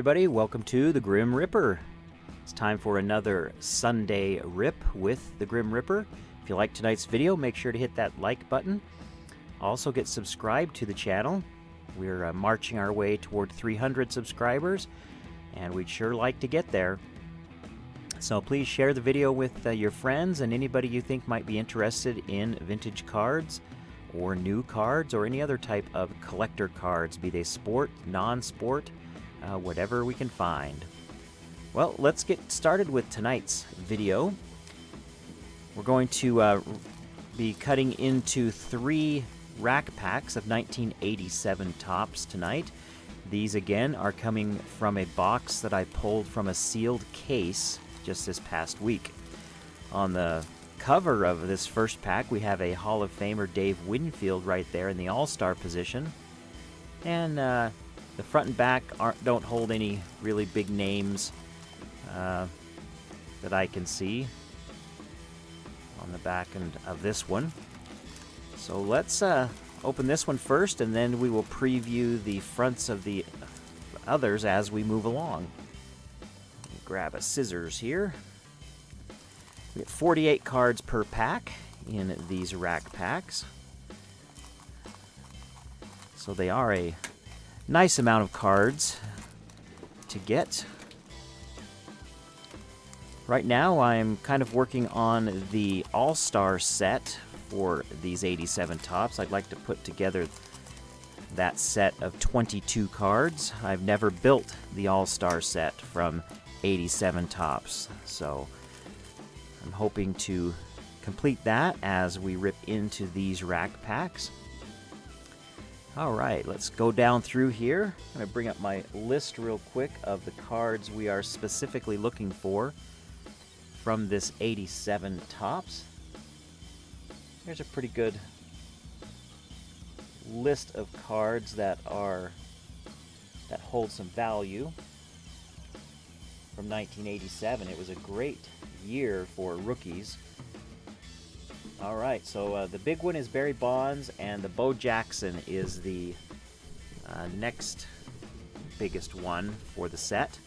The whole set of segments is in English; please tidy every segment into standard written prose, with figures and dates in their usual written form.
everybody, welcome to the Grim Ripper. It's time for another Sunday Rip with the Grim Ripper. If you like tonight's video, make sure to hit that like button. Also get subscribed to the channel. We're marching our way toward 300 subscribers, and we'd sure like to get there. So please share the video with your friends and anybody you think might be interested in vintage cards or new cards or any other type of collector cards, be they sport, non-sport, whatever we can find. Well, let's get started with tonight's video. We're going to be cutting into 3 rack packs of 1987 Topps tonight. These again are coming from a box that I pulled from a sealed case just this past week. On the cover of this first pack, we have a Hall of Famer Dave Winfield right there in the All-Star position. And the front and back don't hold any really big names that I can see on the back end of this one. So let's open this one first, and then we will preview the fronts of the others as we move along. Grab a scissors here. We get 48 cards per pack in these rack packs. So they are a nice amount of cards to get. Right now I'm kind of working on the All-Star set for these 87 Topps. I'd like to put together that set of 22 cards. I've never built the All-Star set from 87 Topps, so I'm hoping to complete that as we rip into these rack packs. Alright, let's go down through here. I'm going to bring up my list real quick of the cards we are specifically looking for from this 87 Topps. There's a pretty good list of cards that hold some value from 1987. It was a great year for rookies. Alright, so the big one is Barry Bonds, and the Bo Jackson is the next biggest one for the set.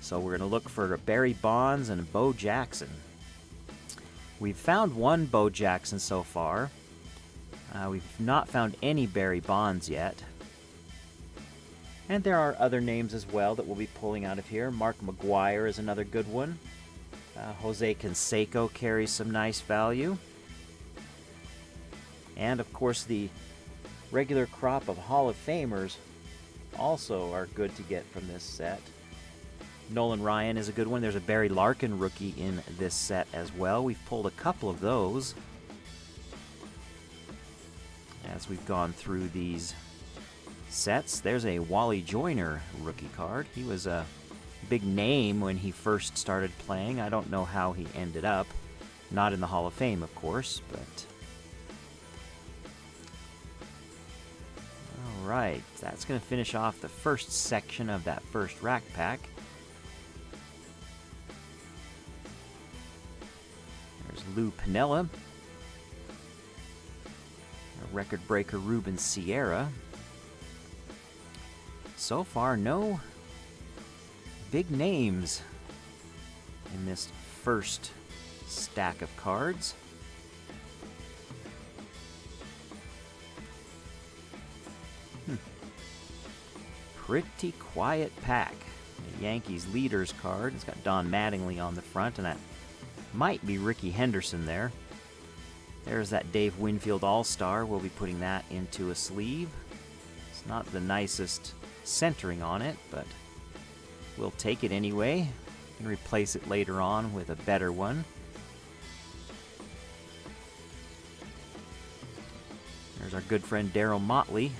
So we're going to look for Barry Bonds and Bo Jackson. We've found one Bo Jackson so far. We've not found any Barry Bonds yet. And there are other names as well that we'll be pulling out of here. Mark McGwire is another good one. Jose Canseco carries some nice value. And of course the regular crop of Hall of Famers also are good to get from this set. Nolan Ryan is a good one. There's a Barry Larkin rookie in this set as well. We've pulled a couple of those as we've gone through these sets. There's a Wally Joyner rookie card. He was a big name when he first started playing. I don't know how he ended up. Not in the Hall of Fame, of course, but alright, that's going to finish off the first section of that first rack pack. There's Lou Piniella, a record breaker Ruben Sierra. So far, no big names in this first stack of cards. Pretty quiet pack. The Yankees leaders card. It's got Don Mattingly on the front, and that might be Ricky Henderson there. There's that Dave Winfield All-Star. We'll be putting that into a sleeve. It's not the nicest centering on it, but we'll take it anyway and replace it later on with a better one. There's our good friend Darryl Motley.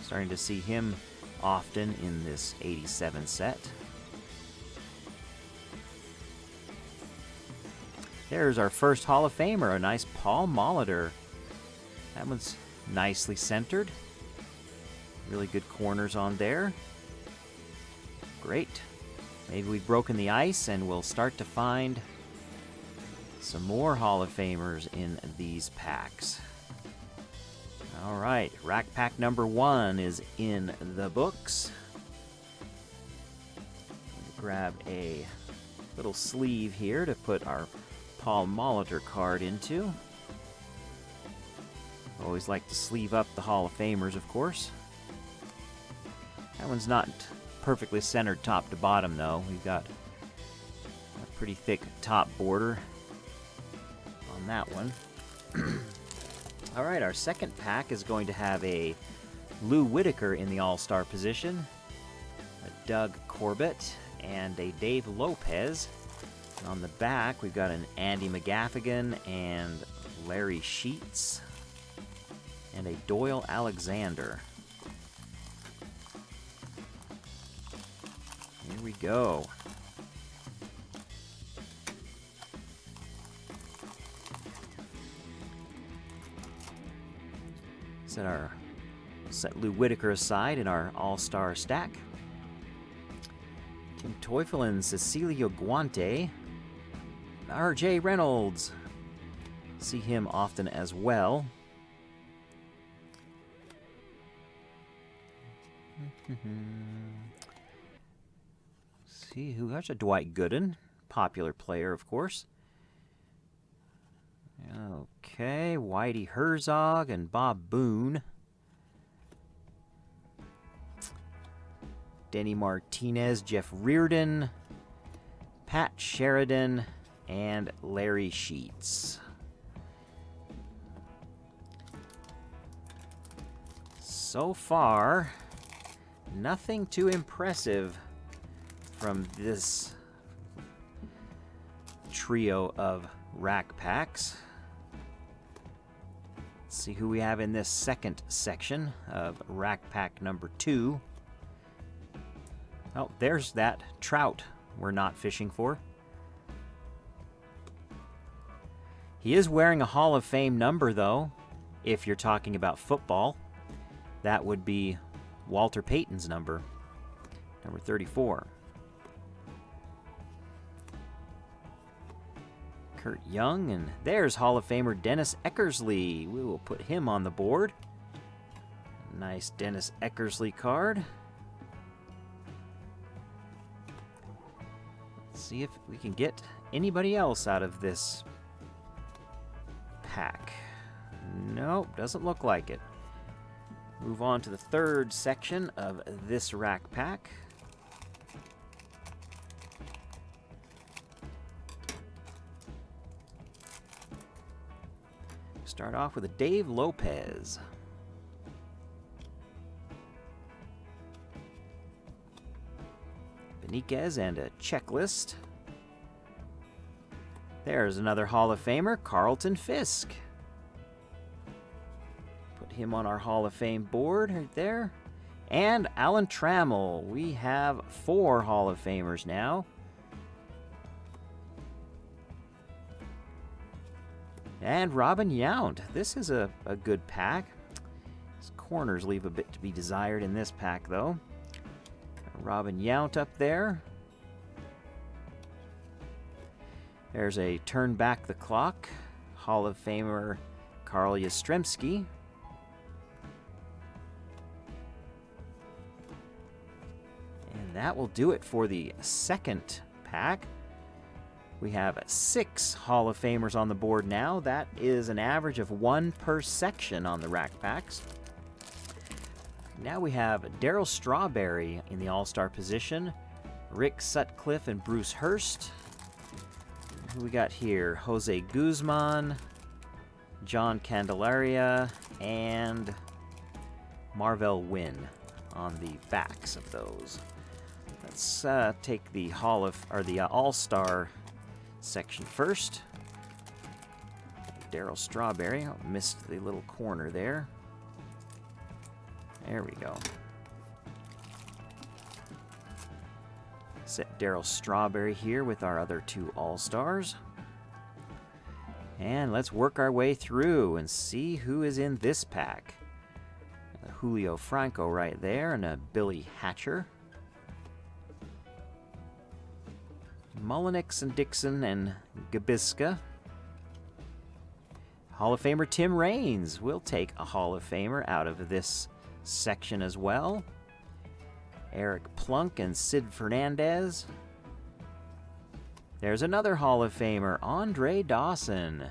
Starting to see him often in this 87 set. There's our first Hall of Famer, a nice Paul Molitor. That one's nicely centered. Really good corners on there. Great. Maybe we've broken the ice and we'll start to find some more Hall of Famers in these packs. All right, rack pack number 1 is in the books. Grab a little sleeve here to put our Paul Molitor card into. Always like to sleeve up the Hall of Famers, of course. That one's not perfectly centered top to bottom, though. We've got a pretty thick top border on that one. All right, our second pack is going to have a Lou Whitaker in the All-Star position, a Doug Corbett, and a Dave Lopez. And on the back, we've got an Andy McGaffigan and Larry Sheets, and a Doyle Alexander. Here we go. Set Lou Whitaker aside in our all-star stack. Tim Teufel and Cecilio Guante. R.J. Reynolds. See him often as well. See who has a Dwight Gooden, popular player, of course. Okay, Whitey Herzog and Bob Boone. Denny Martinez, Jeff Reardon, Pat Sheridan, and Larry Sheets. So far, nothing too impressive from this trio of rack packs. Let's see who we have in this second section of rack pack number 2. Oh, there's that Trout we're not fishing for. He is wearing a Hall of Fame number, though, if you're talking about football. That would be Walter Payton's number 34. Kurt Young, and there's Hall of Famer Dennis Eckersley. We will put him on the board. Nice Dennis Eckersley card. Let's see if we can get anybody else out of this pack. Nope, doesn't look like it. Move on to the third section of this rack pack. Start off with a Dave Lopez. Beniquez and a checklist. There's another Hall of Famer, Carlton Fisk. Put him on our Hall of Fame board right there. And Alan Trammell. We have 4 Hall of Famers now. And Robin Yount. This is a good pack. His corners leave a bit to be desired in this pack, though. Robin Yount up there. There's a Turn Back the Clock, Hall of Famer Carl Yastrzemski. And that will do it for the second pack. We have 6 Hall of Famers on the board now. That is an average of 1 per section on the rack packs. Now we have Darryl Strawberry in the All-Star position, Rick Sutcliffe and Bruce Hurst. Who we got here? Jose Guzman, John Candelaria, and Marvell Wynn on the backs of those. Let's take the All-Star section first. Darryl Strawberry. I missed the little corner there. There we go. Set Darryl Strawberry here with our other 2 All-Stars. And let's work our way through and see who is in this pack. Julio Franco right there and a Billy Hatcher. Mullenix and Dixon and Gabiska. Hall of Famer Tim Raines. We'll take a Hall of Famer out of this section as well. Eric Plunk and Sid Fernandez. There's another Hall of Famer, Andre Dawson.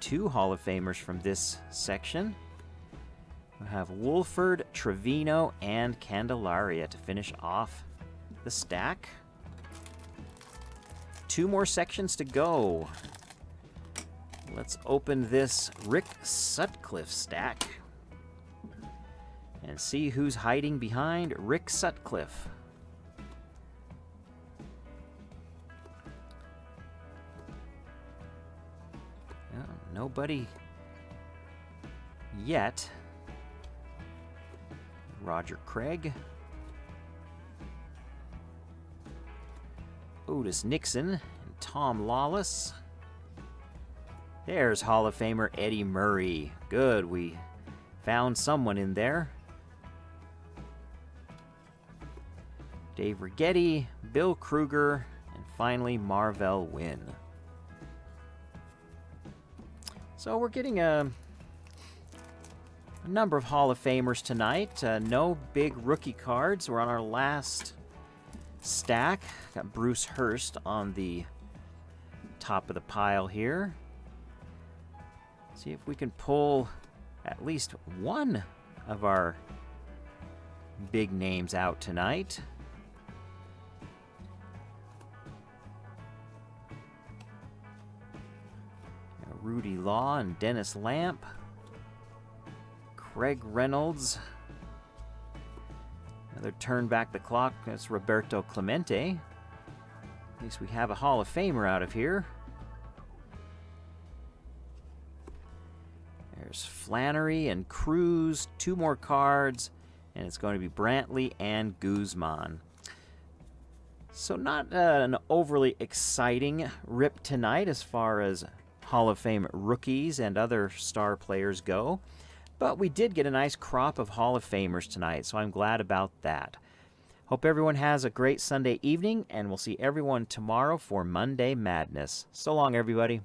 2 Hall of Famers from this section. We have Wolford, Trevino, and Candelaria to finish off the stack. 2 more sections to go. Let's open this Rick Sutcliffe stack and see who's hiding behind Rick Sutcliffe. Nobody yet. Roger Craig. Otis Nixon and Tom Lawless. There's Hall of Famer Eddie Murray. Good, we found someone in there. Dave Righetti, Bill Kruger, and finally Marvell Wynn. So we're getting a number of Hall of Famers tonight. No big rookie cards. We're on our last stack. Got Bruce Hurst on the top of the pile here. See if we can pull at least one of our big names out tonight. Rudy Law and Dennis Lamp. Craig Reynolds. Another turn back the clock. That's Roberto Clemente. At least we have a Hall of Famer out of here. There's Flannery and Cruz. 2 more cards. And it's going to be Brantley and Guzman. So not an overly exciting rip tonight as far as Hall of Fame rookies and other star players go. But we did get a nice crop of Hall of Famers tonight, so I'm glad about that. Hope everyone has a great Sunday evening, and we'll see everyone tomorrow for Monday Madness. So long, everybody.